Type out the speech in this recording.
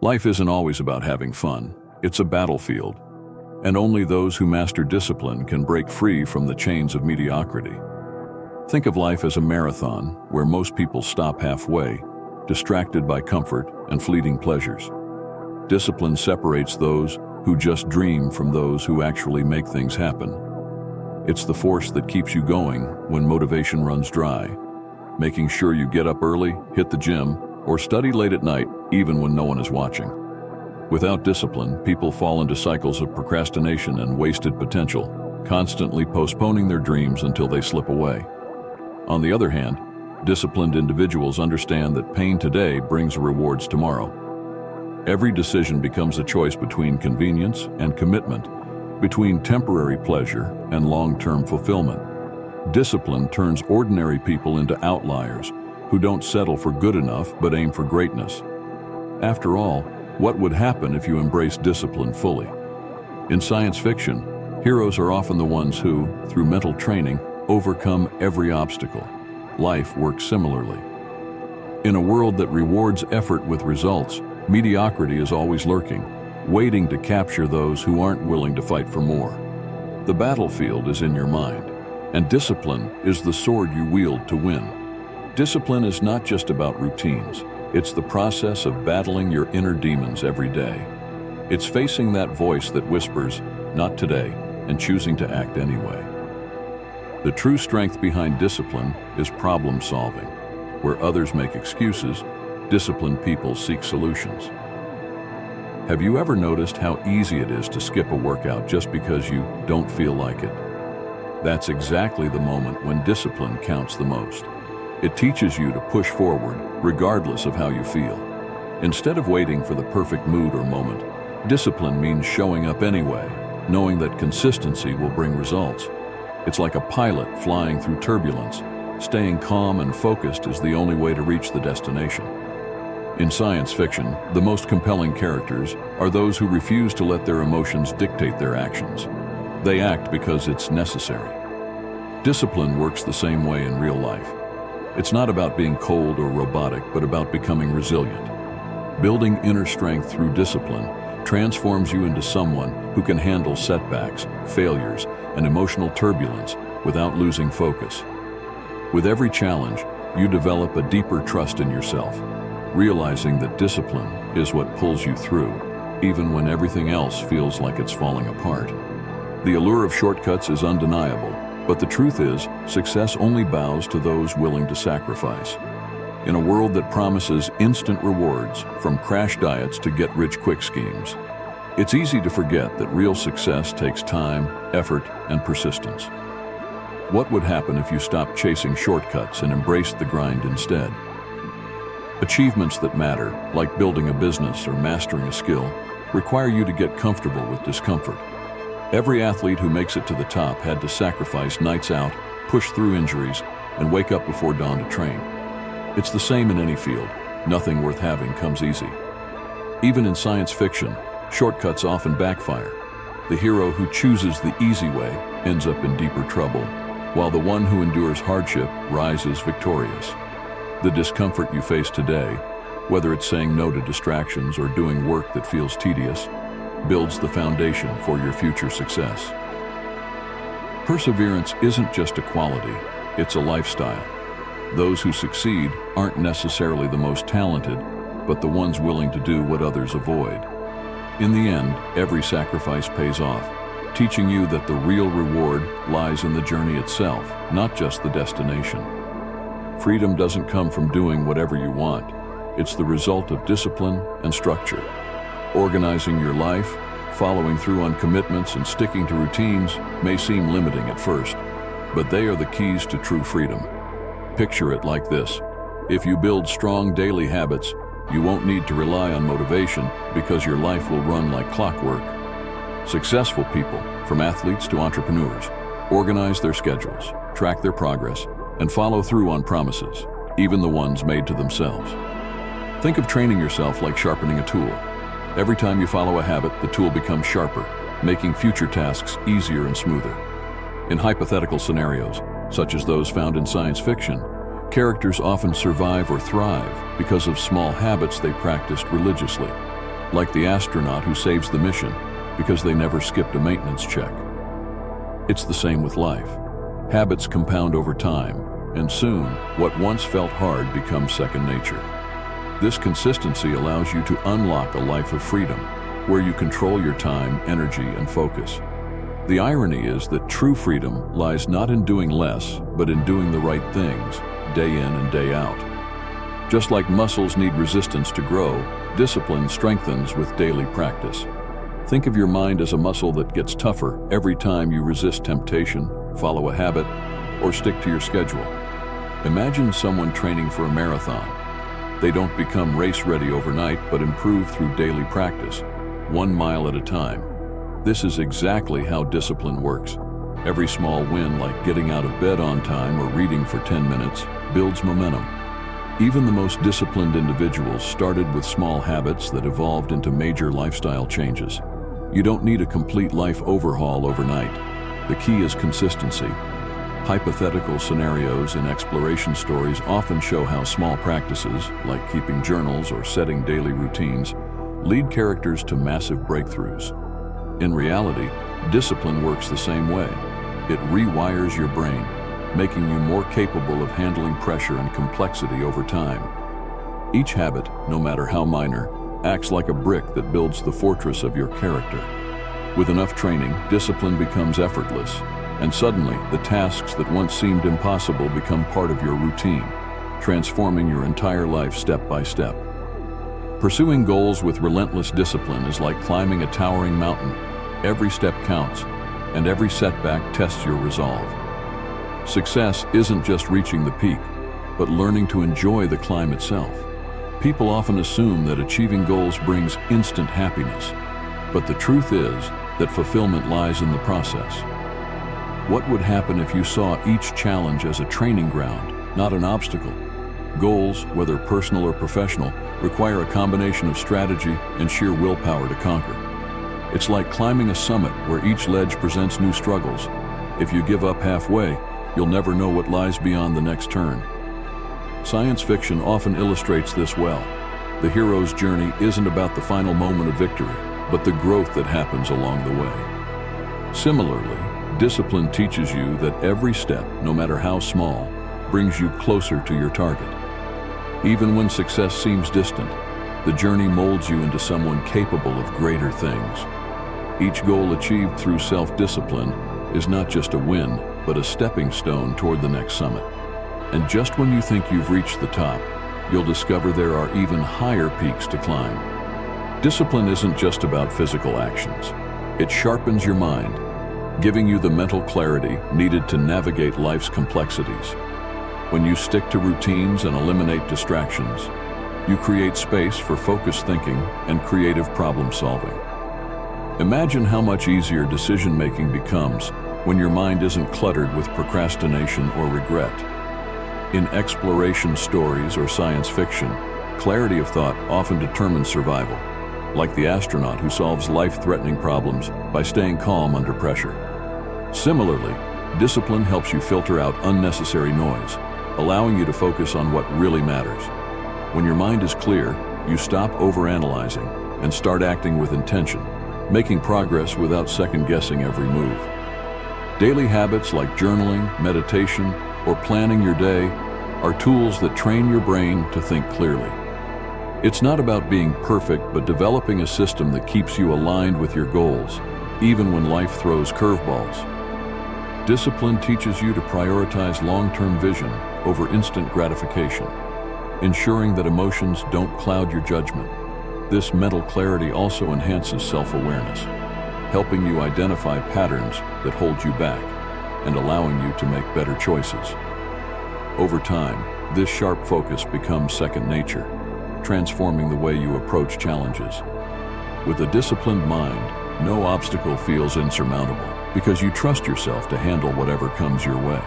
Life isn't always about having fun. It's a battlefield, and only those who master discipline can break free from the chains of mediocrity. Think of life as a marathon where most people stop halfway, distracted by comfort and fleeting pleasures. Discipline separates those who just dream from those who actually make things happen. It's the force that keeps you going when motivation runs dry, making sure you get up early, hit the gym, or study late at night even when no one is watching. Without discipline, people fall into cycles of procrastination and wasted potential, constantly postponing their dreams until they slip away. On the other hand, disciplined individuals understand that pain today brings rewards tomorrow. Every decision becomes a choice between convenience and commitment, between temporary pleasure and long-term fulfillment. Discipline turns ordinary people into outliers who don't settle for good enough but aim for greatness. After all, what would happen if you embraced discipline fully? In science fiction, heroes are often the ones who, through mental training, overcome every obstacle. Life works similarly. In a world that rewards effort with results, mediocrity is always lurking, waiting to capture those who aren't willing to fight for more. The battlefield is in your mind, and discipline is the sword you wield to win. Discipline is not just about routines. It's the process of battling your inner demons every day. It's facing that voice that whispers, "Not today," and choosing to act anyway. The true strength behind discipline is problem solving. Where others make excuses, disciplined people seek solutions. Have you ever noticed how easy it is to skip a workout just because you don't feel like it? That's exactly the moment when discipline counts the most. It teaches you to push forward, regardless of how you feel. Instead of waiting for the perfect mood or moment, discipline means showing up anyway, knowing that consistency will bring results. It's like a pilot flying through turbulence. Staying calm and focused is the only way to reach the destination. In science fiction, the most compelling characters are those who refuse to let their emotions dictate their actions. They act because it's necessary. Discipline works the same way in real life. It's not about being cold or robotic, but about becoming resilient. Building inner strength through discipline transforms you into someone who can handle setbacks, failures, and emotional turbulence without losing focus. With every challenge, you develop a deeper trust in yourself, realizing that discipline is what pulls you through, even when everything else feels like it's falling apart. The allure of shortcuts is undeniable, but the truth is, success only bows to those willing to sacrifice. In a world that promises instant rewards, from crash diets to get-rich-quick schemes, it's easy to forget that real success takes time, effort, and persistence. What would happen if you stopped chasing shortcuts and embraced the grind instead? Achievements that matter, like building a business or mastering a skill, require you to get comfortable with discomfort. Every athlete who makes it to the top had to sacrifice nights out, push through injuries, and wake up before dawn to train. It's the same in any field. Nothing worth having comes easy. Even in science fiction, shortcuts often backfire. The hero who chooses the easy way ends up in deeper trouble, while the one who endures hardship rises victorious. The discomfort you face today, whether it's saying no to distractions or doing work that feels tedious, builds the foundation for your future success. Perseverance isn't just a quality, it's a lifestyle. Those who succeed aren't necessarily the most talented, but the ones willing to do what others avoid. In the end, every sacrifice pays off, teaching you that the real reward lies in the journey itself, not just the destination. Freedom doesn't come from doing whatever you want. It's the result of discipline and structure. Organizing your life, following through on commitments, and sticking to routines may seem limiting at first, but they are the keys to true freedom. Picture it like this. If you build strong daily habits, you won't need to rely on motivation because your life will run like clockwork. Successful people, from athletes to entrepreneurs, organize their schedules, track their progress, and follow through on promises, even the ones made to themselves. Think of training yourself like sharpening a tool. Every time you follow a habit, the tool becomes sharper, making future tasks easier and smoother. In hypothetical scenarios, such as those found in science fiction, characters often survive or thrive because of small habits they practiced religiously. like the astronaut who saves the mission because they never skipped a maintenance check. It's the same with life. Habits compound over time, and soon, what once felt hard becomes second nature. This consistency allows you to unlock a life of freedom, where you control your time, energy, and focus. The irony is that true freedom lies not in doing less, but in doing the right things, day in and day out. Just like muscles need resistance to grow, discipline strengthens with daily practice. Think of your mind as a muscle that gets tougher every time you resist temptation, follow a habit, or stick to your schedule. Imagine someone training for a marathon. They don't become race-ready overnight, but improve through daily practice, 1 mile at a time. This is exactly how discipline works. Every small win, like getting out of bed on time or reading for 10 minutes, builds momentum. Even the most disciplined individuals started with small habits that evolved into major lifestyle changes. You don't need a complete life overhaul overnight. The key is consistency. Hypothetical scenarios in exploration stories often show how small practices, like keeping journals or setting daily routines, lead characters to massive breakthroughs. In reality, discipline works the same way. It rewires your brain, making you more capable of handling pressure and complexity over time. Each habit, no matter how minor, acts like a brick that builds the fortress of your character. With enough training, discipline becomes effortless, and suddenly, the tasks that once seemed impossible become part of your routine, transforming your entire life step by step. Pursuing goals with relentless discipline is like climbing a towering mountain. Every step counts, and every setback tests your resolve. Success isn't just reaching the peak, but learning to enjoy the climb itself. People often assume that achieving goals brings instant happiness, but the truth is that fulfillment lies in the process. What would happen if you saw each challenge as a training ground, not an obstacle? Goals, whether personal or professional, require a combination of strategy and sheer willpower to conquer. It's like climbing a summit where each ledge presents new struggles. If you give up halfway, you'll never know what lies beyond the next turn. Science fiction often illustrates this well. The hero's journey isn't about the final moment of victory, but the growth that happens along the way. Similarly, discipline teaches you that every step, no matter how small, brings you closer to your target. Even when success seems distant, the journey molds you into someone capable of greater things. Each goal achieved through self-discipline is not just a win, but a stepping stone toward the next summit. And just when you think you've reached the top, you'll discover there are even higher peaks to climb. Discipline isn't just about physical actions. It sharpens your mind, giving you the mental clarity needed to navigate life's complexities. When you stick to routines and eliminate distractions, you create space for focused thinking and creative problem solving. Imagine how much easier decision-making becomes when your mind isn't cluttered with procrastination or regret. In exploration stories or science fiction, clarity of thought often determines survival, like the astronaut who solves life-threatening problems by staying calm under pressure. Similarly, discipline helps you filter out unnecessary noise, allowing you to focus on what really matters. When your mind is clear, you stop overanalyzing and start acting with intention, making progress without second-guessing every move. Daily habits like journaling, meditation, or planning your day are tools that train your brain to think clearly. It's not about being perfect, but developing a system that keeps you aligned with your goals, even when life throws curveballs. Discipline teaches you to prioritize long-term vision over instant gratification, ensuring that emotions don't cloud your judgment. This mental clarity also enhances self-awareness, helping you identify patterns that hold you back and allowing you to make better choices. Over time, this sharp focus becomes second nature, transforming the way you approach challenges. With a disciplined mind, no obstacle feels insurmountable because you trust yourself to handle whatever comes your way.